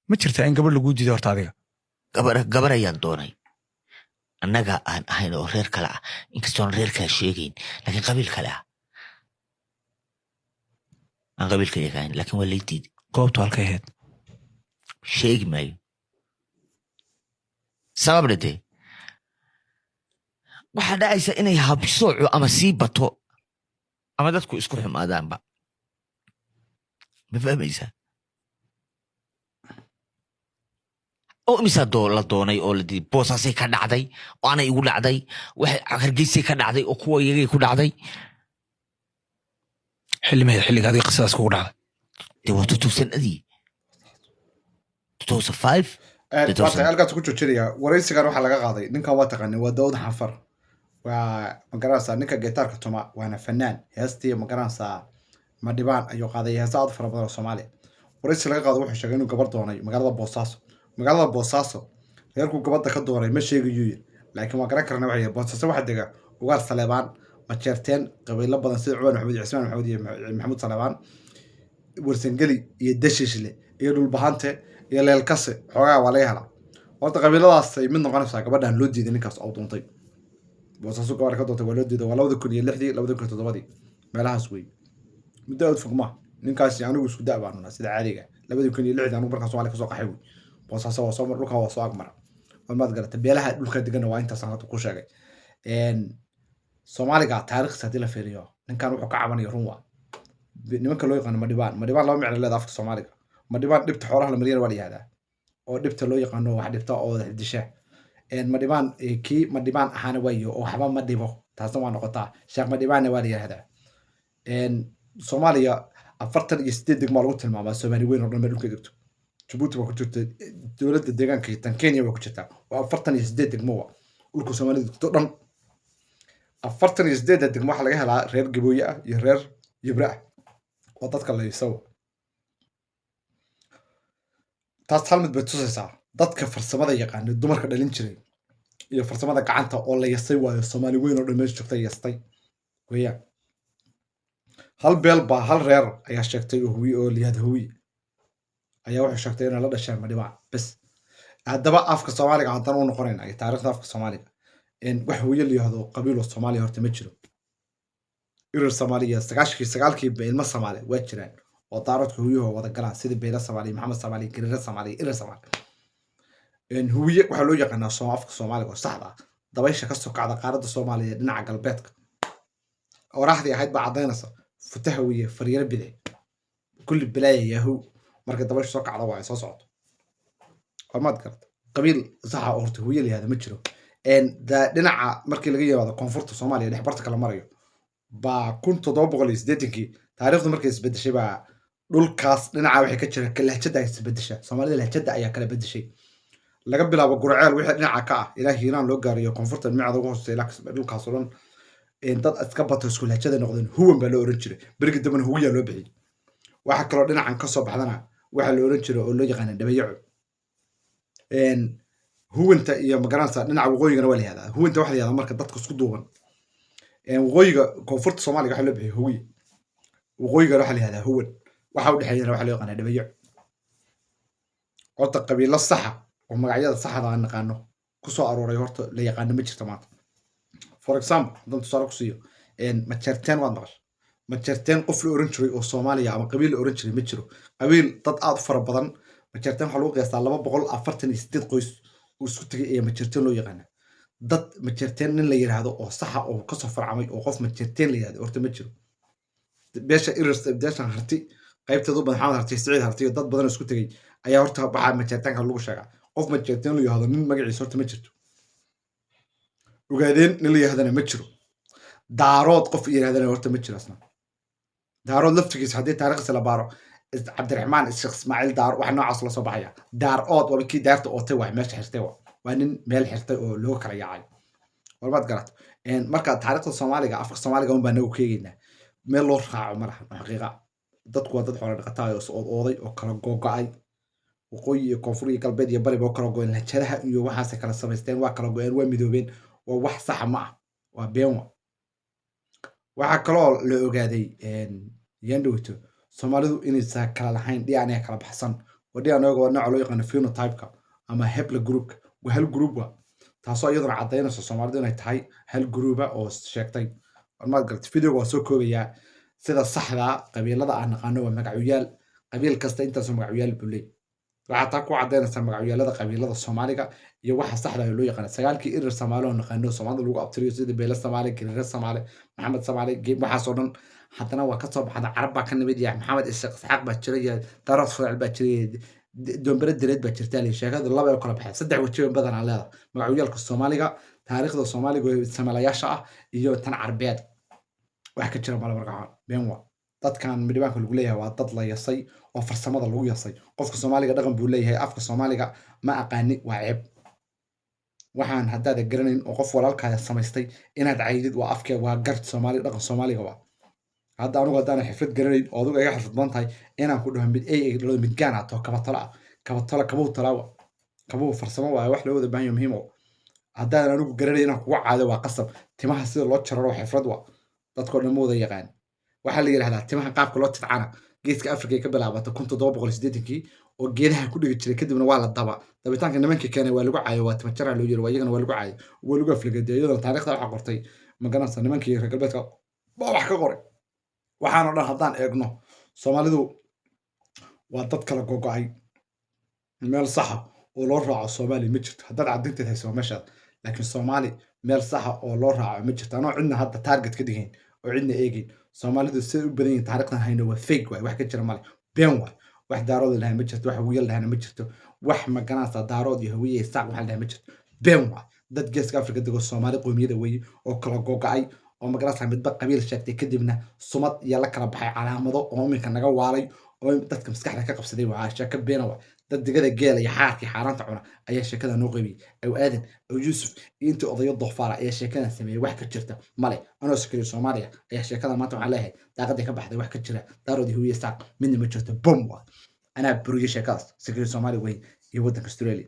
ma jirtaa in gabadh lagu diiday horta adiga? gabar ayaan doonay annaga aan ahayn oo reer kale ah inkastoon reerkaa sheegayn laakiin qabiil kale ah aan qabiilka yaqaan laakiin waa lay diiday. goobtu halkay ahayd? sheegi maayo sababna dee waxaa dhacaysa inay habsooco ama sii bato ama dadku isku xumaadaanba, ma fahmaysaa? oo imisaa la doonay oo la diiday. Boosaasay ka dhacday oo anay igu dhacday, waxay Hargeysay ka dhacday oo kuwa iyagay ku dhacday. xilliga adiga qisadaas kugu dhacday dee waa 2005 waata halkaas ku joojinaya waraysigan waxaa laga qaaday ninkan waa taqaanay waa Daawud Xanfar, waa magaranaysaa ninka gitaarka tuma waana fanaan heestii magaranaysaa Madibaan ayuu qaaday heesaad fara badan oo Soomaali. waraysi laga qaado wuxuu sheegay inuu gabar doonay magaalada Boosaaso reerku gabadha ka doonay ma sheegayo, laakiin waa garan karnaa waxay Boosaaso waxa dega ugaar Saleebaan ma jeerteen qabiilo badan sida Cumar Maxamed Cismaan Maxamed iyo Maxamed Saleebaan warsangeli iyo Dashiishle iyo Dhulbahante iyo Leelkase xogaa waa laga helaa. horta qabiiladaas ay mid noqonaysaa gabadhan loo diiday ninkaas oo doontay Boosaaso gabar ka doontay waa loo diiday waa 2006 2007 meelahaas way muddo aad fog ma ninkaas anigu isku daabaanuna sida caadiga 2006 anigu markaas Soomaaliya ka soo qaxay Boosaaso waa soo mar dhulka waa soo agmar maad garata beelaha dhulka degan waa inta sanad ku sheegay Soomaaliga taariikhda hadii la fiiriyo ninkan wuxuu ka cabanay run waa nimanka loo yaqaan Madibaan laba micno leedahay afka Soomaaliga. Madibaan dhibta xoolaha la mariyay waa la yiraahdaa oo dhibta loo yaqaano wax dhibta oo disha Madibaan kii Madibaan ahaana wayo oo waxba ma dhibo taasna waa noqotaa Sheekh Madibaan waa la yiraahdaa. Soomaaliya 48 degmo lagu tilmaamaa Soomaali weyn oo dhan dhulka degto. Djibouti waa ku jirta dowladda deegaanka tan Kenya waa ku jirta waa 48 degmo dhulka Soomaalidu degto dhan 48 degmo waxa laga helaa reer Gabooyo ah iyo reer Yibra ah oo dadka la yisaw taas hal mid bay tusaysaa dadka farsamada yaqaan dumarka dhalin jiray iyo farsamada gacanta oo la yasay waayo Soomaali weyn oo dhan meesha joogtay yastay weeyaan. hal beel baa hal reer ayaa sheegtay oo liyad huwi ayaa wuxuu sheegtay inay la dhashaan Madibaan bas. haddaba afka Soomaaliga haddana uu noqonayna ay taariikhda afka Soomaaliga wax huwiye liyahdo qabiilo Soomaali horta ma jiro. irir Soomaaliya 99kii beelma Soomaali waa jiraan oo daaradku huwiyo wada galaan sida beela Soomaali Maxamed Soomaali Gariir Soomaali irir Soomaali huwiye waxa loo yaqaanaa afka Soomaaliga oo saxda ah dabaysha ka soo kacda qaaradda Soomaaliya dhinaca galbeedka oraahdi ahayd baa cadeynaysa futaha wiye fariir bidix kulli bilaaya yahu marka dabaysha soo kacda waa soo socdo hormaad karta qabiil sax ah horta huwiye leeyahay ma jiro. dhinaca markii laga yimaado koonfurta Soomaaliya dhex barta kala marayo ba 1780kii taariikhdu markay isbedeshay ba dhulkaas dhinaca waxay ka jira lahjada isbedeshay Soomaalida lahjada ayaa kala bedeshay laga bilaabo Gurceel wixii dhinaca ka ah ilaa Hiiraan loo gaariyo koonfurta micda ugu hooseeya dhulkaas oo dhan dad iska bato isku lahjada noqdeen huwan baa loo oran jiray berigi dambe huwiya loo bixiyay. waxa kale oo dhinacan ka soo baxdana waxa loo oran jiray oo loo yaqaan dhabayaco huwanta iyo magaranaysa dhinaca waqooyigana waa la yiraahdaa huwanta waxa la yiraahdaa marka dadku isku duuban waqooyiga koonfurta Soomaaliga waxa loo bixiyay huwi waqooyiga waxa la yiraahdaa huwan waxa u dhaxeeyay waxa loo yaqaan dhabayaco horta qabiilo sax ah oo magacyada saxda ah naqaano ku soo arooray horta la yaqaan ma jirto maanta. for example haddaan tusaale ku siiyo ma jeerteen waad maqashay ma jeerteen qof la oran jiray oo Soomaaliya ama qabiil la oran jiray ma jiro qabiil dad aad fara badan ma jeerteen waxa lagu qiyaastaa 248 qoys oo isku tagay ee ma jeerteen loo yaqaan dad ma jeerteen nin la yiraahdo oo sax ah oo ka soo farcamay oo qof ma jeerteen la yiraahdo horta ma jiro. beesha irir beeshan harti qaybteedu Maxamed Harti Saciid Harti dad badan isku tagay ayaa horta waxa ma jeerteen lagu sheegaa qof ma jeerteen loo yiraahdo nin magaciisa horta ma jirto. ogaadeen nin la yiraahdana ma jiro daarood qof yiraahdana horta ma jiro asna daarood laftigiisa hadii taariikhda la baaro Cabdiraxmaan Sheekh Ismaaciil daar wax noocaas la soo baxaya daarood waa kii daarta oo tay wax meesha xirtay waa nin meel xirtay oo loo kala yaacay warbaad garat marka taariikhda Soomaaliga afka Soomaaliga un baa nagu keegayna meel loo raaco malaha xaqiiqa dadku waa dad xoolo dhaqataa oo ooday oo kala go'ay waqooyi iyo koonfur iyo galbeed iyo bari baa kala go'een lahjadaha iyo waxaas kala samaysteen waa kala go'een waa midoobeen waa wax sax ma ah waa been waxa kaloo la ogaaday yandowto Soomaalidu inay kala lahayn dhiyaanay kala baxsan ودي أنا أقول نوع لو يقان phenotype أما هبل جروب وهل جروب taasoo iyaduna caddaynayso Soomaalidu inay tahay hal group oo sheegtay ma gartay video waa soo koobaya sida saxda qabiilada aan naqaano waa magacyada qabiil kasta intaas oo magacyada buu leeyahay waxa taa ku caddaynaysa magacyada qabiilada Soomaaliga iyo waxa saxda ah loo yaqaan sagaalkii irir Soomaali oo naqaano Soomaalida lagu abtiriyo sida Beela Soomaali Kirir Soomaali Maxamed Soomaali geeb waxaas oo dhan haddana waa ka soo baxda Carab baa ka nimid yahay Maxamed Isxaaq baa jiray Daras Fuucal baa jiray dombere direed baa jirta la sheegada laba oo kala baxay saddex wajiyo badan aan leedahay magacyada Soomaaliga taariikhda Soomaaliga ee samalayaasha ah iyo tan Carbeed wax ka jira mala markaa been waa dadkan midbaanka lagu leeyahay waa dad la yasay oo farsamada lagu yasay qofka Soomaaliga dhaqan buu leeyahay afka Soomaaliga ma aqaani waa ceeb waxaan haddaad garanayn oo qof walaalkaaga samaystay inaad caydid waa afkeed waa gart Soomaali dhaqan Soomaaliga waa hadda anigu haddaan xirfad garanayn oo adigu iga xirfad badan tahay inaan ku dhaho mid ay dhalo mid gaan ato kaba tala kabuu talaawa kabuu farsamo waa wax loo wada baahan yahay muhiim oo haddaan anigu garanayn inaan kugu caado waa qasab timaha sida loo jarro xirfad waa dadkoo dhan mooda yaqaan waxa la yiraahdaa timaha qaabka loo tidcana geeska Afrika ka bilaabato 1780kii oo geedaha ku dhigi jiray kadibna waa la dabitaanka nimanka keenay waa lagu caayo waa timajara loo yiri waa iyagana waa lagu caayo waa lagu aflagaday iyadoo taariikhda waxa qortay magaranaysa nimankii reer galbeedka baa wax ka qoray waxaan oo dhan haddaan eegno Soomaalidu waa dad kala gogo'ay meel sax ah oo loo raaco Soomaali ma jirto haddaad cadinteed hayso meesha laakiin Soomaali meel sax ah oo loo raaco ma jirto anoo cidna hadda target ka dhigayn oo cidna eegin Soomaalidu si u badan yihiin taariikhdan hayno waa fake way wax ka jira male been way wax daarood lahayn ma jirto wax wiil lahayn ma jirto wax magaranaysa daarood iyo hawiye saaq wax lahayn ma jirto been way dad geeska Afrika dego Soomaali qoomiyada way oo kala gogo'ay oo magaranaysa midba qabiil sheegtay kadibna sumad iyo la kala baxay calaamado oo iminka naga waalay oo dadka maskaxda ka qabsaday waa sheeko been way dad digada geel iyo xaarkii xaaranta cuna ayaa sheekada noo qaybiyay aw aadan aw Yuusuf inta odayo dofaara ayaa sheekada sameeyay wax ka jirta male anoo sakariyo Soomaaliya ayaa sheekada maanta waxa leeyahay daaqada ka baxday wax ka jira daaroodii huwiye saaq midna ma jirto bom waa ana buriyo sheekadaas sakariyo Soomaaliya way iyo wadanka Australia